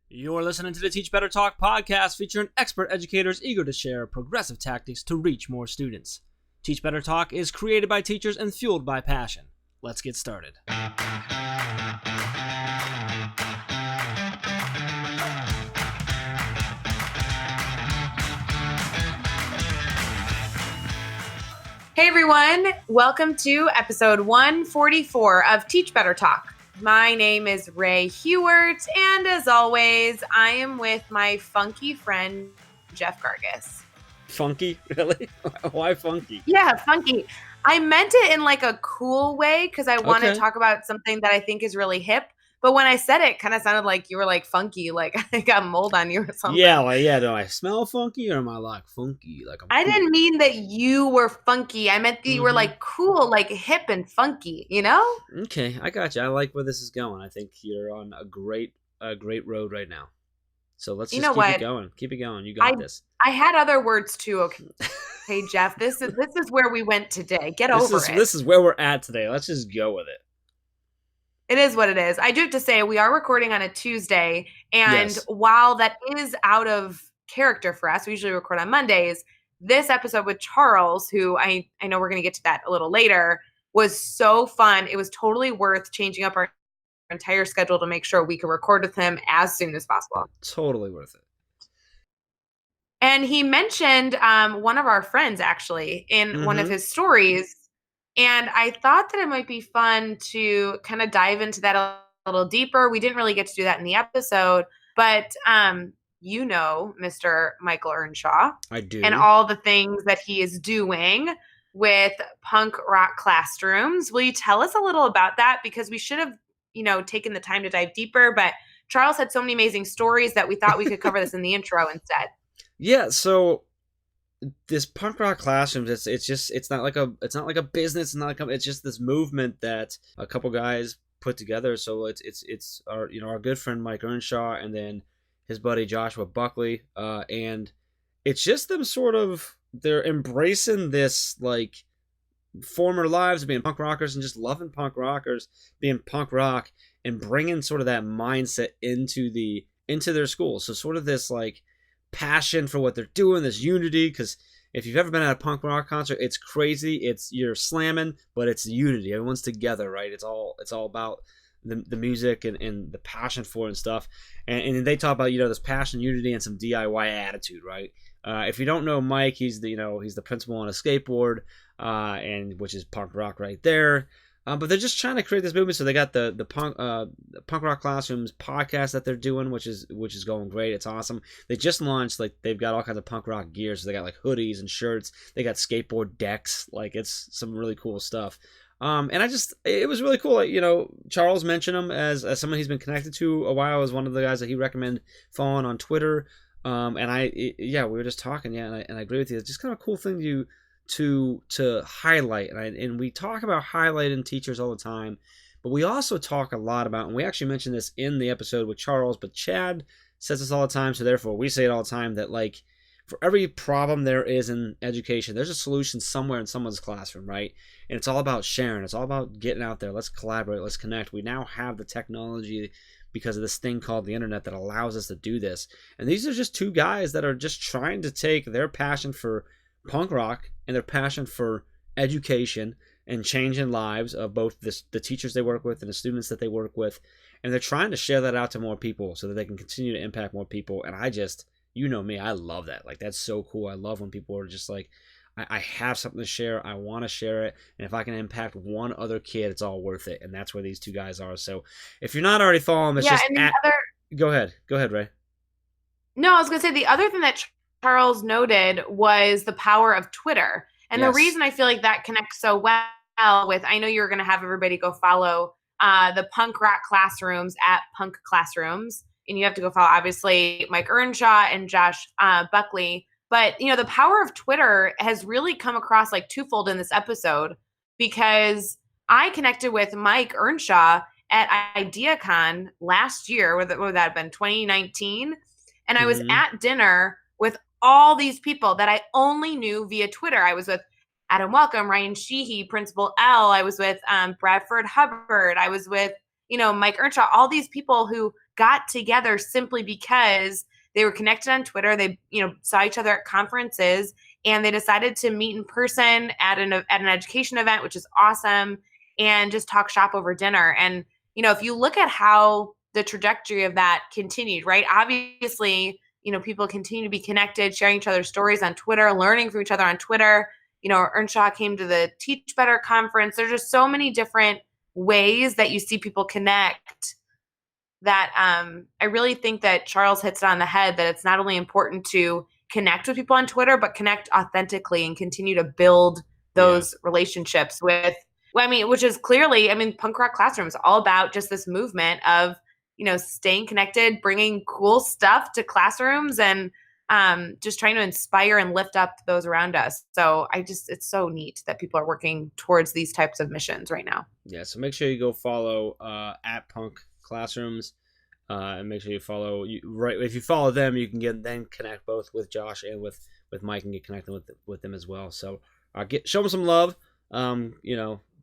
You're listening to the Teach Better Talk podcast featuring expert educators eager to share progressive tactics to reach more students. Teach Better Talk is created by teachers and fueled by passion. Let's get started. Hey everyone, welcome to episode 144 of Teach Better Talk. My name is Ray Hewart, and as always, I am with my funky friend, Jeff Gargis. Funky? Really? Why funky? Yeah, funky. I meant it in like a cool way because I want to talk about something that I think is really hip. But when I said it kind of sounded like you were like funky, like I got mold on you or something. Yeah, do I smell funky or am I like funky? Like I didn't mean that you were funky. I meant that you were like cool, like hip and funky, you know? Okay, I got you. I like where this is going. I think you're on a great road right now. So let's just keep it going. Keep it going. You got this. I had other words too. Okay, hey Jeff, this is where we went today. Get over it. This is where we're at today. Let's just go with it. It is what it is. I do have to say we are recording on a Tuesday, and while that is out of character for us, we usually record on Mondays. This episode with Charles, who I know we're going to get to that a little later, was so fun. It was totally worth changing up our entire schedule to make sure we could record with him as soon as possible. Totally worth it. And he mentioned one of our friends actually in one of his stories. And I thought that it might be fun to kind of dive into that a little deeper. We didn't really get to do that in the episode, but you know Mr. Michael Earnshaw. I do. And all the things that he is doing with punk rock classrooms. Will you tell us a little about that? Because we should have, taken the time to dive deeper, but Charles had so many amazing stories that we thought we could cover this in the intro instead. Yeah, so this punk rock classrooms, it's not like a business, it's just this movement that a couple guys put together. So it's our good friend Mike Earnshaw and then his buddy Joshua Buckley, and it's just them they're embracing this like former lives of being punk rockers and just loving punk rockers, being punk rock, and bringing sort of that mindset into their school. So sort of this like passion for what they're doing, this unity, because if you've ever been at a punk rock concert, it's crazy. You're slamming, but it's unity. Everyone's together, right? It's all about the music and the passion for it and stuff. And they talk about this passion, unity, and some DIY attitude, right? If you don't know Mike, he's the principal on a skateboard, and which is punk rock right there. But they're just trying to create this movement. So they got the punk rock classrooms podcast that they're doing, which is going great. It's awesome. They just launched, like, they've got all kinds of punk rock gear. So they got like hoodies and shirts. They got skateboard decks. Like, it's some really cool stuff. And it was really cool. Like, Charles mentioned him as someone he's been connected to a while, as one of the guys that he recommended following on Twitter. We were just talking, and I agree with you. It's just kind of a cool thing to highlight, and we talk about highlighting teachers all the time, but we also talk a lot about, and we actually mentioned this in the episode with Charles, but Chad says this all the time, so therefore we say it all the time, that like for every problem there is in education, there's a solution somewhere in someone's classroom, right? And it's all about sharing. It's all about getting out there. Let's collaborate. Let's connect. We now have the technology because of this thing called the internet that allows us to do this. And these are just two guys that are just trying to take their passion for punk rock and their passion for education and changing lives of both the teachers they work with and the students that they work with, and they're trying to share that out to more people so that they can continue to impact more people. And I just, me, I love that. Like, that's so cool. I love when people are just like, I have something to share, I want to share it, and if I can impact one other kid, it's all worth it. And that's where these two guys are. So if you're not already following them, go ahead, Ray. No, I was gonna say the other thing that Charles noted was the power of Twitter. And the reason I feel like that connects so well with, I know you're going to have everybody go follow the punk rock classrooms at Punk Classrooms. And you have to go follow, obviously, Mike Earnshaw and Josh Buckley. But, the power of Twitter has really come across like twofold in this episode, because I connected with Mike Earnshaw at IdeaCon last year, would that have been 2019? And I was at dinner with all these people that I only knew via Twitter. I was with Adam Welcome, Ryan Sheehy, Principal L. I was with Bradford Hubbard. I was with, Mike Earnshaw, all these people who got together simply because they were connected on Twitter. They, saw each other at conferences, and they decided to meet in person at an education event, which is awesome, and just talk shop over dinner. And, if you look at how the trajectory of that continued, right? Obviously, people continue to be connected, sharing each other's stories on Twitter, learning from each other on Twitter. Earnshaw came to the Teach Better conference. There's just so many different ways that you see people connect that I really think that Charles hits it on the head, that it's not only important to connect with people on Twitter, but connect authentically and continue to build those relationships with, which is clearly, Punk Rock Classroom is all about just this movement of, staying connected, bringing cool stuff to classrooms, and just trying to inspire and lift up those around us. So it's so neat that people are working towards these types of missions right now. Yeah, so make sure you go follow at Punk Classrooms, and make sure you follow. If you follow them, you can then connect both with Josh and with Mike, and get connected with them as well. So show them some love.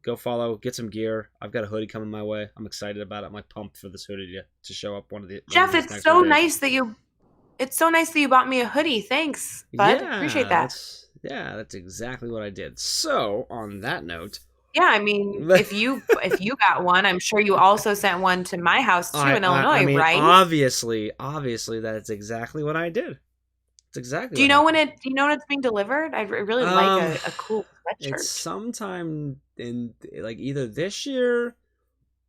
Go follow, get some gear. I've got a hoodie coming my way. I'm excited about it. I'm like pumped for this hoodie to show up Jeff, it's so nice that you bought me a hoodie. Thanks, bud. Yeah, appreciate that. That's exactly what I did. So on that note, yeah, if you got one, I'm sure you also sent one to my house too in Illinois, right? Obviously, that's exactly what I did. It's exactly. Do you know when it's being delivered? I really like a cool sweatshirt. It's sometime in either this year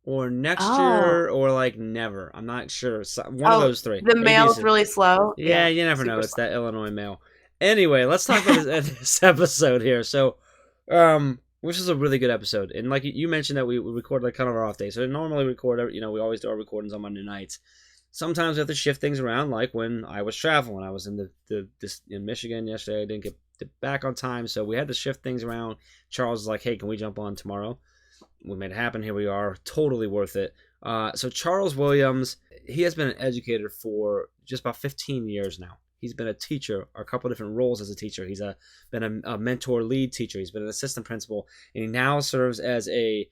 or next year, or never. I'm not sure. One of those three. The mail's really slow. Yeah, you never know. It's slow. That Illinois mail. Anyway, let's talk about this episode here. So, which is a really good episode. And like you mentioned that we record kind of our off day. So we normally record, we always do our recordings on Monday nights. Sometimes we have to shift things around, like when I was traveling. I was in in Michigan yesterday. I didn't get back on time, so we had to shift things around. Charles was like, hey, can we jump on tomorrow? We made it happen. Here we are. Totally worth it. So Charles Williams, he has been an educator for just about 15 years now. He's been a teacher, a couple of different roles as a teacher. He's been a mentor lead teacher. He's been an assistant principal, and he now serves as a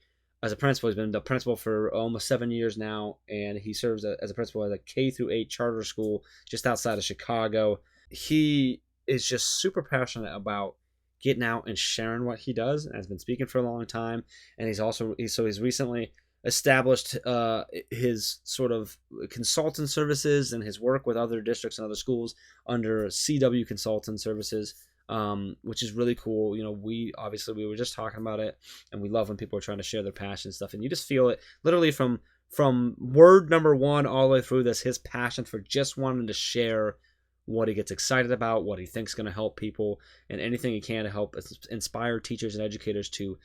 principal. He's been the principal for almost 7 years now, and he serves as a principal at a K-8 charter school just outside of Chicago. He is just super passionate about getting out and sharing what he does, and has been speaking for a long time. And he's recently established his sort of consultant services and his work with other districts and other schools under CW Consultant Services, which is really cool. We were just talking about it, and we love when people are trying to share their passion and stuff, and you just feel it literally from word number one all the way through this, his passion for just wanting to share what he gets excited about, what he thinks is going to help people, and anything he can to help inspire teachers and educators to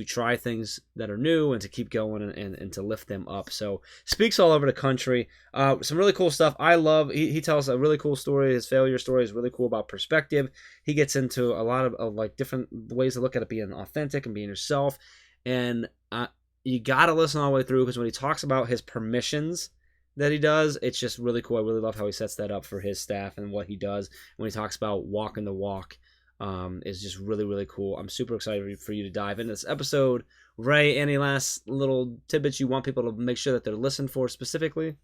try things that are new and to keep going and to lift them up. So speaks all over the country. Some really cool stuff. I love, he tells a really cool story. His failure story is really cool about perspective. He gets into a lot of different ways to look at it, being authentic and being yourself. And you got to listen all the way through, because when he talks about his permissions that he does, it's just really cool. I really love how he sets that up for his staff and what he does when he talks about walking the walk. Is just really, really cool. I'm super excited for you to dive into this episode. Ray, any last little tidbits you want people to make sure that they're listened for specifically?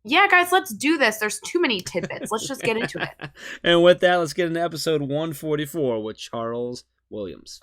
Yeah, guys, let's do this. There's too many tidbits. Let's just get into it. And with that, let's get into episode 144 with Charles Williams.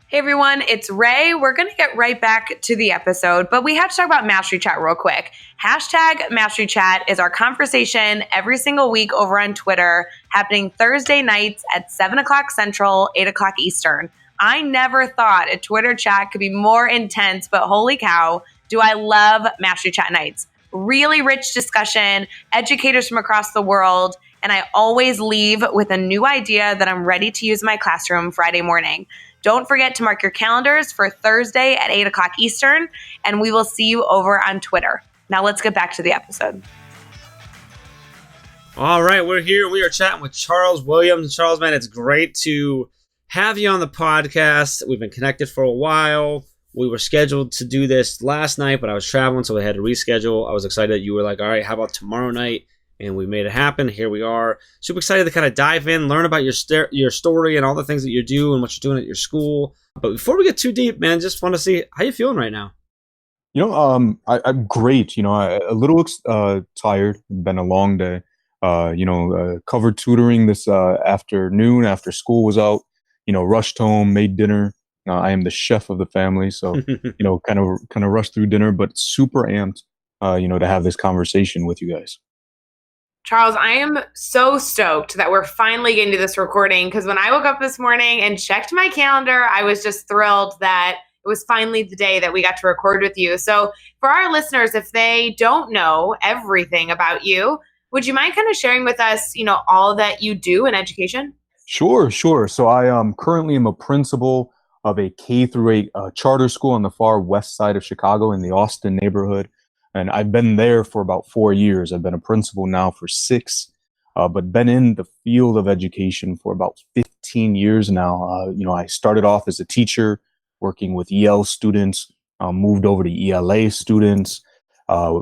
Hey everyone, it's Ray. We're going to get right back to the episode, but we have to talk about Mastery Chat real quick. Hashtag Mastery Chat is our conversation every single week over on Twitter, happening Thursday nights at 7 o'clock Central, 8 o'clock Eastern. I never thought a Twitter chat could be more intense, but holy cow, do I love Mastery Chat nights. Really rich discussion, educators from across the world, and I always leave with a new idea that I'm ready to use in my classroom Friday morning. Don't forget to mark your calendars for Thursday at 8 o'clock Eastern, and we will see you over on Twitter. Now let's get back to the episode. All right, we're here. We are chatting with Charles Williams. Charles, man, it's great to have you on the podcast. We've been connected for a while. We were scheduled to do this last night, but I was traveling, so we had to reschedule. I was excited that you were like, all right, how about tomorrow night? And we made it happen. Here we are. Super excited to kind of dive in, learn about your story and all the things that you do and what you're doing at your school. But before we get too deep, man, just want to see how you feeling right now. I'm great. A little tired. Been a long day. Covered tutoring this afternoon after school was out. Rushed home, made dinner. I am the chef of the family, so kind of rushed through dinner, but super amped. To have this conversation with you guys. Charles, I am so stoked that we're finally getting to this recording because when I woke up this morning and checked my calendar, I was just thrilled that it was finally the day that we got to record with you. So, for our listeners, if they don't know everything about you, would you mind kind of sharing with us, all that you do in education? Sure. So I currently am a principal of a K through 8 charter school on the far west side of Chicago in the Austin neighborhood. And I've been there for about 4 years. I've been a principal now for 6, but been in the field of education for about 15 years now. I started off as a teacher working with EL students, moved over to ELA students, uh,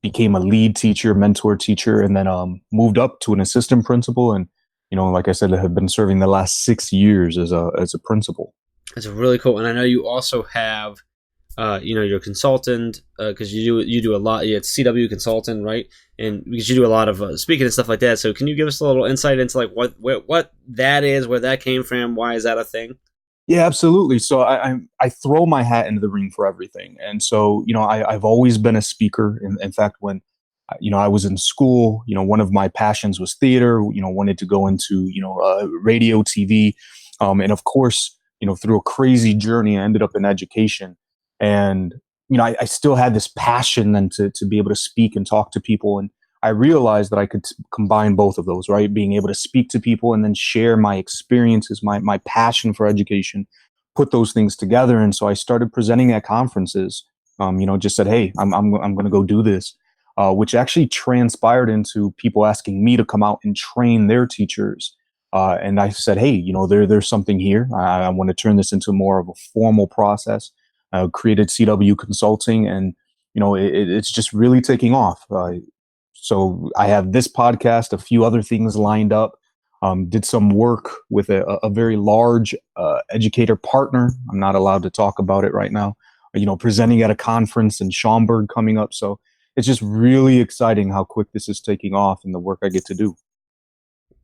became a lead teacher, mentor teacher, and then moved up to an assistant principal. And like I said, I have been serving the last 6 years as a principal. That's really cool. And I know you also have, you're a consultant because you do a lot. It's CW consultant, right? And because you do a lot of speaking and stuff like that. So can you give us a little insight into like what that is, where that came from, why is that a thing? Yeah, absolutely. So I throw my hat into the ring for everything, and so I've always been a speaker. In fact, when I was in school, one of my passions was theater. Wanted to go into radio, TV, and of course, through a crazy journey, I ended up in education, and I still had this passion then to be able to speak and talk to people, and I realized that I could combine both of those, right? Being able to speak to people and then share my experiences, my passion for education, put those things together. And so I started presenting at conferences. Just said, "Hey, I'm going to go do this," which actually transpired into people asking me to come out and train their teachers. And I said, "Hey, there's something here. I want to turn this into more of a formal process." Created CW Consulting, and it's just really taking off. So I have this podcast, a few other things lined up. Did some work with a very large educator partner. I'm not allowed to talk about it right now. Presenting at a conference in Schaumburg coming up. So it's just really exciting how quick this is taking off and the work I get to do.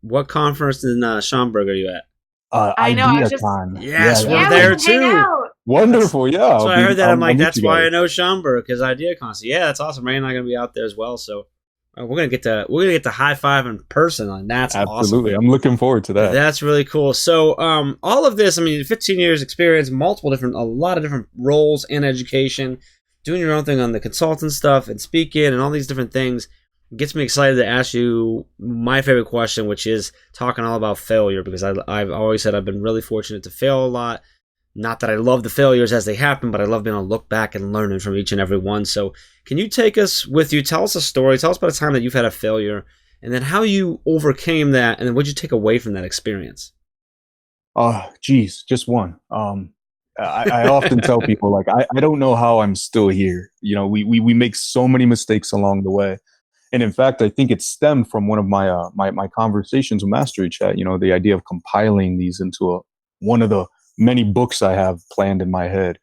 What conference in Schaumburg are you at? I know. I was just Yes, yeah, we're yeah, we there can hang too. out. Wonderful, yeah. So I heard that. I'm like, meet that's you why guys. I know Schaumburg because Idea Concert. Yeah, that's awesome. Ray and I are gonna be out there as well. So we're gonna get to high five in person, and that's Absolutely, awesome. I'm looking forward to that. That's really cool. So, all of this, I mean, 15 years experience, a lot of different roles in education, doing your own thing on the consultant stuff and speaking and all these different things gets me excited to ask you my favorite question, which is talking all about failure because I've always said I've been really fortunate to fail a lot. Not that I love the failures as they happen, but I love being able to look back and learning from each and every one. So, can you take us with you? Tell us a story. Tell us about a time that you've had a failure and then how you overcame that, and then what did you take away from that experience? Geez, just one. I often tell people like I don't know how I'm still here. We make so many mistakes along the way. And in fact, I think it stemmed from one of my conversations with Mastery Chat. The idea of compiling these into one of the many books I have planned in my head.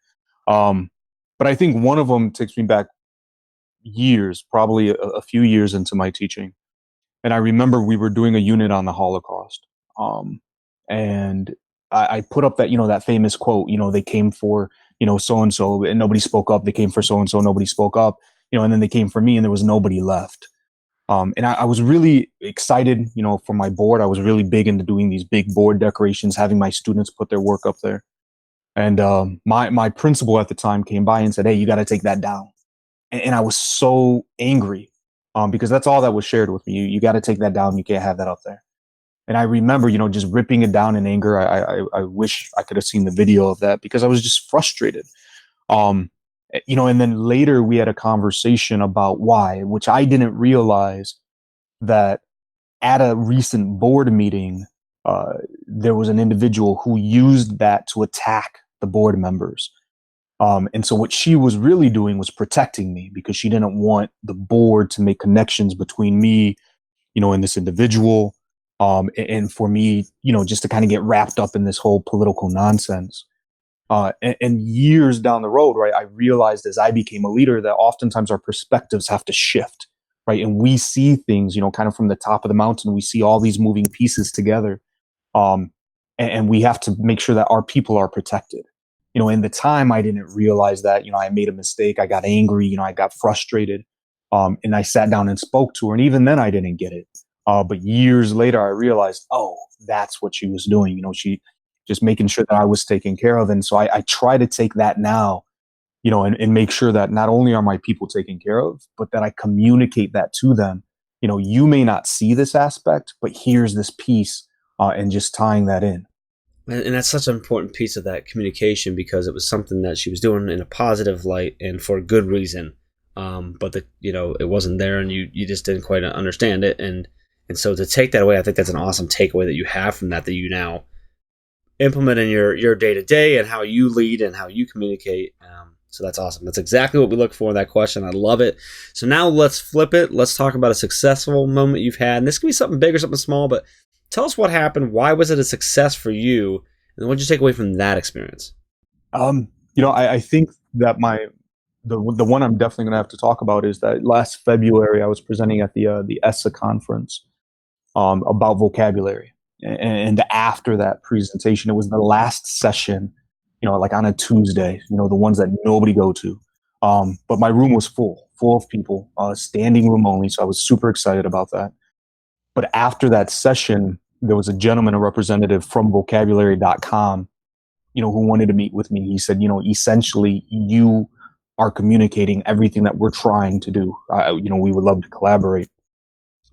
Um, but I think one of them takes me back years, probably a few years into my teaching. And I remember we were doing a unit on the Holocaust. And I put up that famous quote, they came for, so and so and nobody spoke up. They came for so and so, nobody spoke up, and then they came for me and there was nobody left. And I was really excited, for my board. I was really big into doing these big board decorations, having my students put their work up there. And my principal at the time came by and said, "Hey, you got to take that down." And I was so angry because that's all that was shared with me. You got to take that down. You can't have that up there. And I remember, just ripping it down in anger. I wish I could have seen the video of that because I was just frustrated. Um, and then later we had a conversation about why, which I didn't realize that at a recent board meeting, there was an individual who used that to attack the board members. And so what she was really doing was protecting me because she didn't want the board to make connections between me, and this individual. And for me, just to kind of get wrapped up in this whole political nonsense. And years down the road, right, I realized as I became a leader that oftentimes our perspectives have to shift, right? And we see things, kind of from the top of the mountain. We see all these moving pieces together. Um, and we have to make sure that our people are protected. In the time, I didn't realize that, I made a mistake. I got angry, I got frustrated. And I sat down and spoke to her. And even then I didn't get it. But years later, I realized, oh, that's what she was doing. She just making sure that I was taken care of. And so I try to take that now, and make sure that not only are my people taken care of, but that I communicate that to them. You may not see this aspect, but here's this piece, and just tying that in. And that's such an important piece of that communication, because it was something that she was doing in a positive light and for a good reason. But it wasn't there, and you just didn't quite understand it. And so to take that away, I think that's an awesome takeaway that you have from that you now implement in your day to day and how you lead and how you communicate. So that's awesome. That's exactly what we look for in that question. I love it. So now let's flip it. Let's talk about a successful moment you've had. And this can be something big or something small, but tell us what happened. Why was it a success for you? And what did you take away from that experience? I think that the one I'm definitely going to have to talk about is that last February I was presenting at the ESSA conference about vocabulary. And after that presentation, it was the last session, like on a Tuesday, the ones that nobody go to. But my room was full of people, standing room only. So I was super excited about that. But after that session, there was a gentleman, a representative from vocabulary.com, who wanted to meet with me. He said, essentially, you are communicating everything that we're trying to do. We would love to collaborate.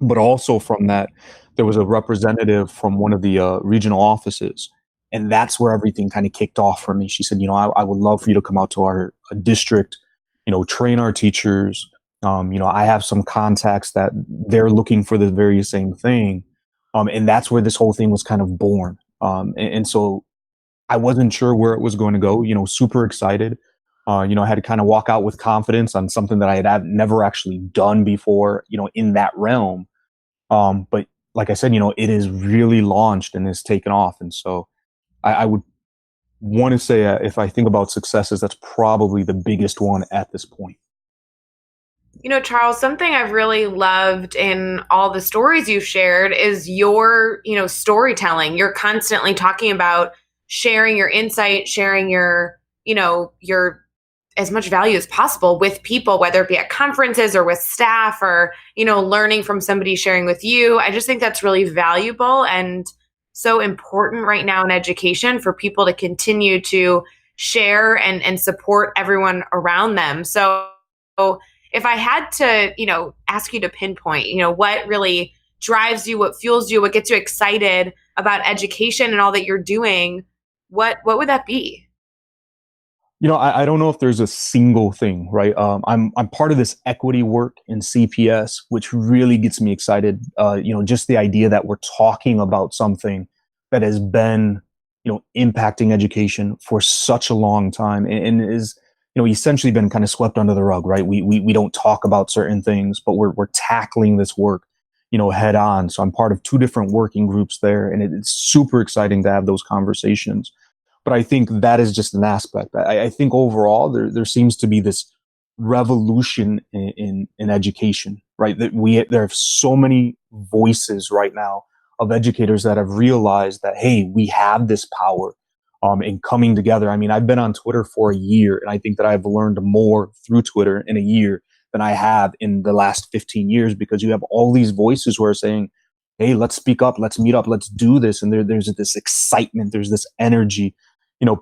But also from that, there was a representative from one of the regional offices. And that's where everything kind of kicked off for me. She said, I would love for you to come out to our district, train our teachers. I have some contacts that they're looking for the very same thing. And that's where this whole thing was kind of born. And so I wasn't sure where it was going to go, super excited. I had to kind of walk out with confidence on something that I had never actually done before, in that realm. But like I said, it is really launched and is taken off. And so I would want to say, if I think about successes, that's probably the biggest one at this point. Charles, something I've really loved in all the stories you've shared is your, storytelling. You're constantly talking about sharing your insight, sharing your as much value as possible with people, whether it be at conferences or with staff or, learning from somebody sharing with you. I just think that's really valuable and so important right now in education for people to continue to share and support everyone around them. So if I had to, ask you to pinpoint, what really drives you, what fuels you, what gets you excited about education and all that you're doing, what would that be? I don't know if there's a single thing, right? I'm part of this equity work in CPS, which really gets me excited. Just the idea that we're talking about something that has been, impacting education for such a long time and is, essentially been kind of swept under the rug, right? We don't talk about certain things, but we're tackling this work, head on. So I'm part of 2 different working groups there, and it's super exciting to have those conversations. But I think that is just an aspect. I think overall there seems to be this revolution in education, right? That there are so many voices right now of educators that have realized that, hey, we have this power in coming together. I mean, I've been on Twitter for a year, and I think that I've learned more through Twitter in a year than I have in the last 15 years, because you have all these voices who are saying, hey, let's speak up, let's meet up, let's do this. And there's this excitement, there's this energy,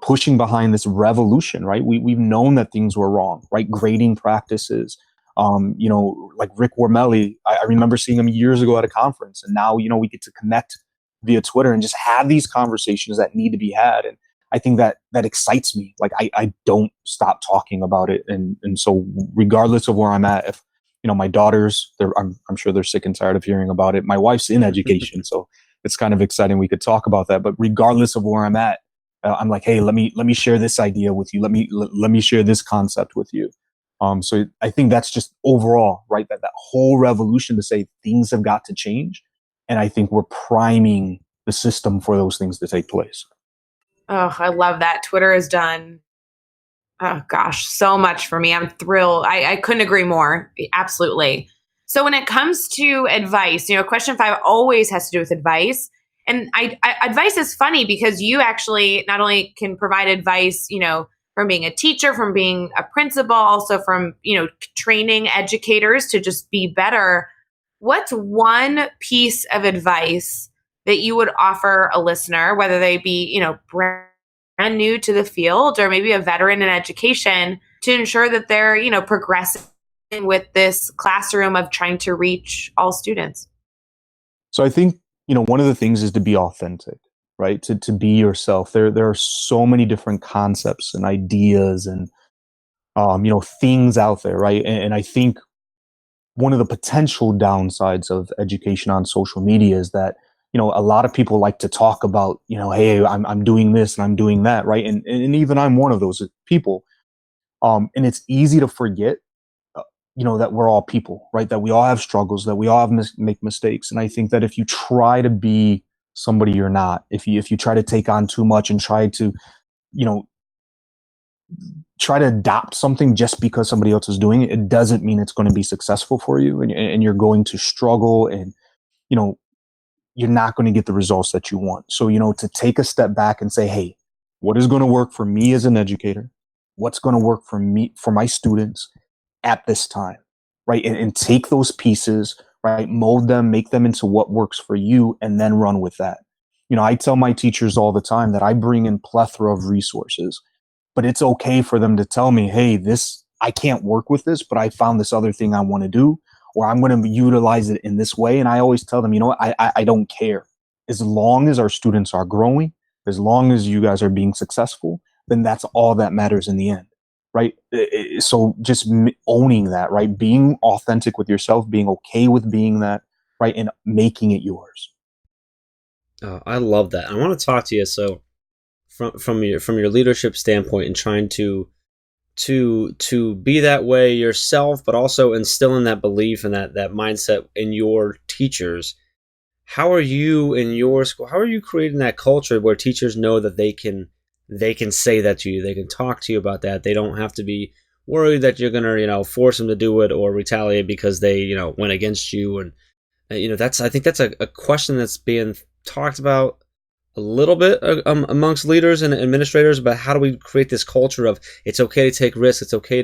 pushing behind this revolution, right? We've known that things were wrong, right? Grading practices, like Rick Wormelli, I remember seeing him years ago at a conference, and now, we get to connect via Twitter and just have these conversations that need to be had. And I think that excites me. Like I don't stop talking about it. And so regardless of where I'm at, if, my daughters, I'm sure they're sick and tired of hearing about it. My wife's in education, so it's kind of exciting. We could talk about that, but regardless of where I'm at, I'm like, hey, let me share this idea with you. Let me share this concept with you. So I think that's just overall, right? That whole revolution to say things have got to change. And I think we're priming the system for those things to take place. Oh, I love that. Twitter has done, oh gosh, so much for me. I'm thrilled. I couldn't agree more. Absolutely. So when it comes to advice, question 5 always has to do with advice. And advice is funny because you actually not only can provide advice, from being a teacher, from being a principal, also from, training educators to just be better. What's one piece of advice that you would offer a listener, whether they be, brand new to the field or maybe a veteran in education, to ensure that they're, progressing with this classroom of trying to reach all students? So I think, one of the things is to be authentic, right? To be yourself. There are so many different concepts and ideas and, things out there, right? And I think one of the potential downsides of education on social media is that, a lot of people like to talk about, hey, I'm doing this and I'm doing that, right? And even I'm one of those people. And it's easy to forget, that we're all people, right? That we all have struggles, that we all have make mistakes. And I think that if you try to be somebody you're not, if you try to take on too much and try to, you know, try to adopt something just because somebody else is doing it, it doesn't mean it's going to be successful for you, and you're going to struggle, and you know you're not going to get the results that you want. So to take a step back and say, hey, what is going to work for me as an educator? What's going to work for me, for my students at this time, right? And take those pieces, right? Mold them, make them into what works for you, and then run with that. I tell my teachers all the time that I bring in plethora of resources, but it's okay for them to tell me, hey, I can't work with this, but I found this other thing I want to do, or I'm going to utilize it in this way. And I always tell them, what, I don't care. As long as our students are growing, as long as you guys are being successful, then that's all that matters in the end, right? So just owning that, right? Being authentic with yourself, being okay with being that, right? And making it yours. Oh, I love that. I want to talk to you. So from your leadership standpoint and trying to be that way yourself, but also instilling that belief and that mindset in your teachers. How are you in your school? How are you creating that culture where teachers know that they can say that to you, they can talk to you about that, they don't have to be worried that you're gonna force them to do it or retaliate because they went against you? And I think that's a question that's being talked about a little bit amongst leaders and administrators about how do we create this culture of it's okay to take risks, it's okay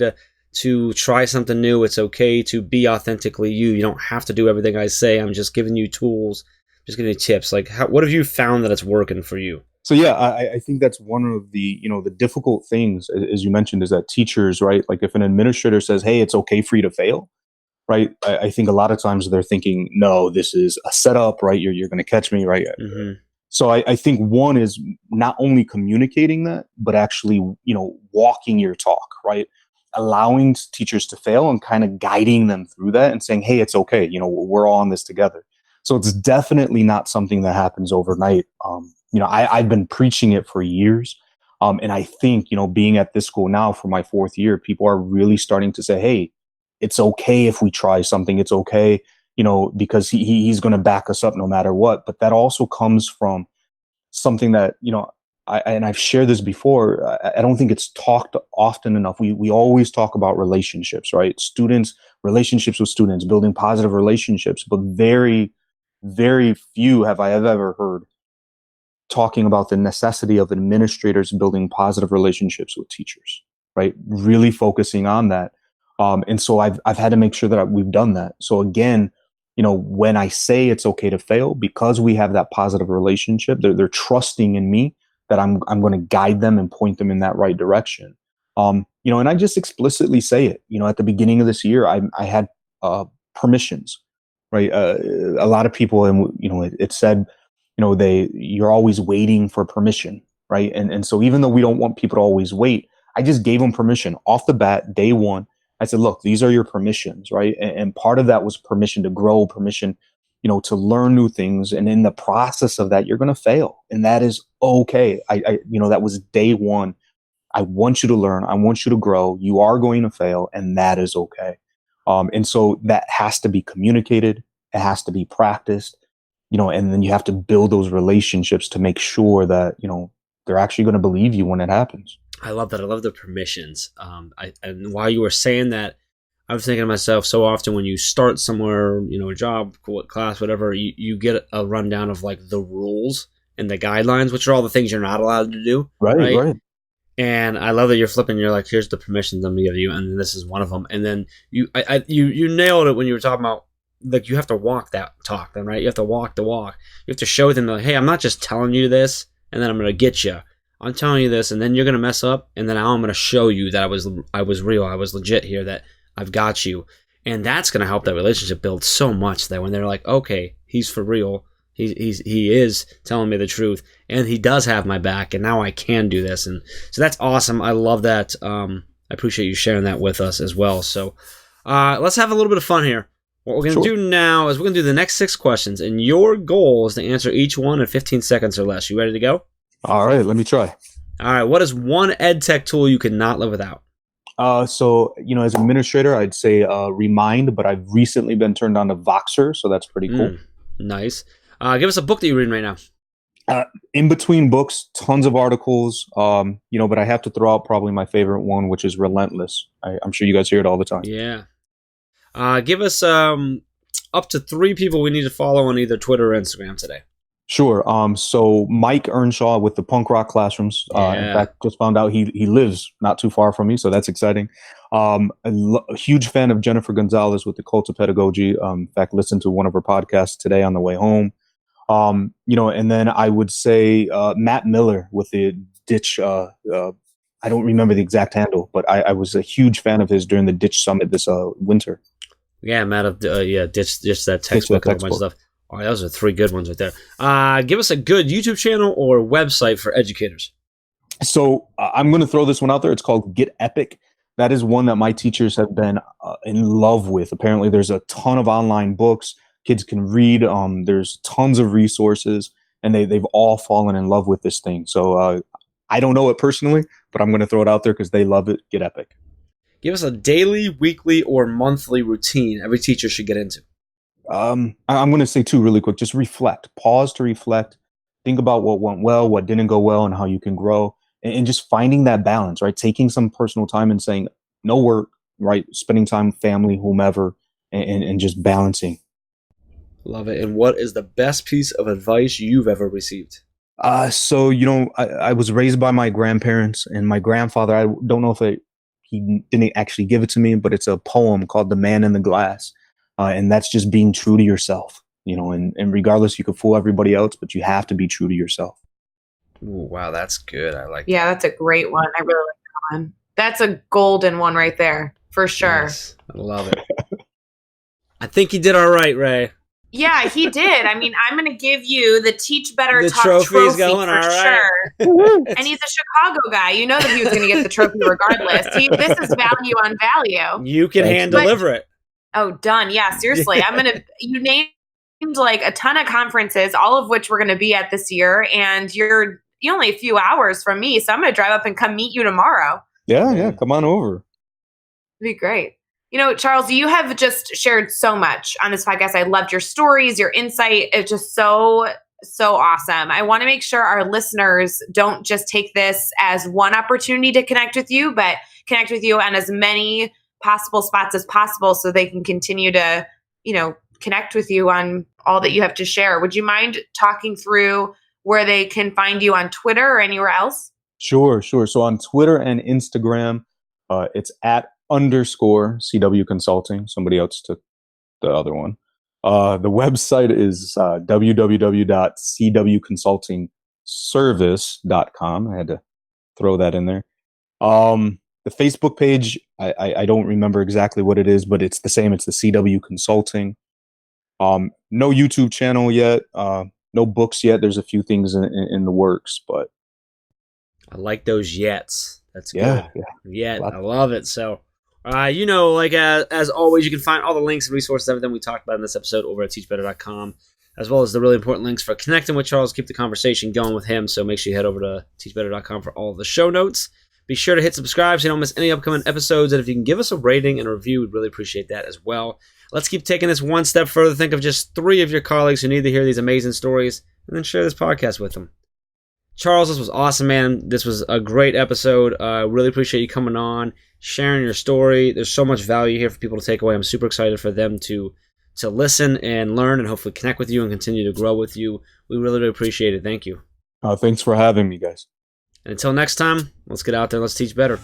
to try something new, it's okay to be authentically you. You don't have to do everything I say. I'm just giving you tools, just giving you tips. Like, what have you found that it's working for you? So yeah, I think that's one of the the difficult things, as you mentioned, is that teachers, right? Like if an administrator says, "Hey, it's okay for you to fail," right? I think a lot of times they're thinking, "No, this is a setup, right? You're going to catch me, right?" Mm-hmm. So I think one is not only communicating that, but actually, walking your talk, right? Allowing teachers to fail and kind of guiding them through that and saying, hey, it's okay. We're all in this together. So it's definitely not something that happens overnight. I've been preaching it for years. And I think, being at this school now for my 4th year, people are really starting to say, hey, it's okay if we try something. It's okay, because he's going to back us up no matter what. But that also comes from something that, and I've shared this before. I don't think it's talked often enough. We always talk about relationships, right? Relationships with students, building positive relationships, but very, very few have I ever heard talking about the necessity of administrators building positive relationships with teachers, right? Really focusing on that. And so I've had to make sure that we've done that. So again, when I say it's okay to fail, because we have that positive relationship, they're trusting in me that I'm going to guide them and point them in that right direction. And I just explicitly say it. At the beginning of this year, I had permissions, right? A lot of people, and it said, you're always waiting for permission, right? And so even though we don't want people to always wait, I just gave them permission off the bat, day one. I said, look, these are your permissions, right? And part of that was permission to grow, permission, to learn new things. And in the process of that, you're going to fail. And that is okay. That was day one. I want you to learn. I want you to grow. You are going to fail, and that is okay. And so that has to be communicated. It has to be practiced, and then you have to build those relationships to make sure that, they're actually going to believe you when it happens. I love that. I love the permissions. And while you were saying that, I was thinking to myself, so often when you start somewhere, a job, class, whatever, you get a rundown of like the rules and the guidelines, which are all the things you're not allowed to do. Right. And I love that you're flipping. You're like, here's the permissions I'm gonna give you, and this is one of them. And then you nailed it when you were talking about like you have to walk that talk, then right? You have to walk the walk. You have to show them like, hey, I'm not just telling you this, and then I'm gonna get you. I'm telling you this, and then you're gonna mess up, and then now I'm gonna show you that I was real, I was legit here, that I've got you, and that's gonna help that relationship build so much that when they're like, okay, he's for real. He is telling me the truth, and he does have my back, and now I can do this, and so that's awesome. I love that. I appreciate you sharing that with us as well. So let's have a little bit of fun here. What we're going to do now is we're going to do the next 6 questions, and your goal is to answer each one in 15 seconds or less. You ready to go? All right, let me try. All right, what is one EdTech tool you could not live without? So, as administrator, I'd say Remind, but I've recently been turned on to Voxer, so that's pretty cool. Nice. Give us a book that you're reading right now. In between books, tons of articles, but I have to throw out probably my favorite one, which is Relentless. I'm sure you guys hear it all the time. Yeah. Give us up to 3 people we need to follow on either Twitter or Instagram today. Sure. So Mike Earnshaw with the Punk Rock Classrooms. In fact, just found out he lives not too far from me, so that's exciting. A huge fan of Jennifer Gonzalez with the Cult of Pedagogy. In fact, listened to one of her podcasts today on the way home. And then I would say Matt Miller with the Ditch. I don't remember the exact handle, but I was a huge fan of his during the Ditch Summit this winter. Yeah, Matt, Ditch that textbook and a bunch of stuff. All right, those are 3 good ones right there. Give us a good YouTube channel or website for educators. So I'm going to throw this one out there. It's called Get Epic. That is one that my teachers have been in love with. Apparently, there's a ton of online books kids can read. There's tons of resources, and they've all fallen in love with this thing. So I don't know it personally, but I'm going to throw it out there because they love it. Get Epic. Give us a daily, weekly, or monthly routine every teacher should get into. I'm going to say 2 really quick. Just reflect. Pause to reflect. Think about what went well, what didn't go well, and how you can grow. And just finding that balance, right? Taking some personal time and saying no work, right? Spending time with family, whomever, and just balancing. Love it. And what is the best piece of advice you've ever received? I was raised by my grandparents, and my grandfather, I don't know if he didn't actually give it to me, but it's a poem called The Man in the Glass. And that's just being true to yourself, and regardless, you could fool everybody else, but you have to be true to yourself. Ooh, wow, that's good. I like that. Yeah, that's a great one. I really like that one. That's a golden one right there, for sure. Yes, I love it. I think he did all right, Ray. Yeah, he did. I mean, I'm going to give you the Teach Better the Talk trophy's trophy going, for all right. sure. And he's a Chicago guy. You know that he was going to get the trophy regardless. This is value on value. You can hand deliver it. Oh, done. Yeah, seriously. You named like a ton of conferences, all of which we're going to be at this year. And you're only a few hours from me. So I'm going to drive up and come meet you tomorrow. Yeah. Come on over. It'd be great. Charles, you have just shared so much on this podcast. I loved your stories, your insight. It's just so awesome. I want to make sure our listeners don't just take this as one opportunity to connect with you, but connect with you on as many possible spots as possible so they can continue to, connect with you on all that you have to share. Would you mind talking through where they can find you on Twitter or anywhere else? Sure. So on Twitter and Instagram, it's @_CW Consulting. Somebody else took the other one. The website is www.cwconsultingservice.com. I had to throw that in there. The Facebook page, I don't remember exactly what it is, but it's the same. It's the CW Consulting. No YouTube channel yet. No books yet. There's a few things in the works, but I like those yets. That's good. Yeah. Yet. I love it. So, as always, you can find all the links and resources, everything we talked about in this episode over at teachbetter.com, as well as the really important links for connecting with Charles, keep the conversation going with him. So make sure you head over to teachbetter.com for all of the show notes. Be sure to hit subscribe so you don't miss any upcoming episodes. And if you can give us a rating and a review, we'd really appreciate that as well. Let's keep taking this one step further. Think of just 3 of your colleagues who need to hear these amazing stories, and then share this podcast with them. Charles, this was awesome, man. This was a great episode. Really appreciate you coming on, sharing your story. There's so much value here for people to take away. I'm super excited for them to listen and learn and hopefully connect with you and continue to grow with you. We really, really appreciate it. Thank you. Thanks for having me, guys. And until next time, let's get out there and let's teach better.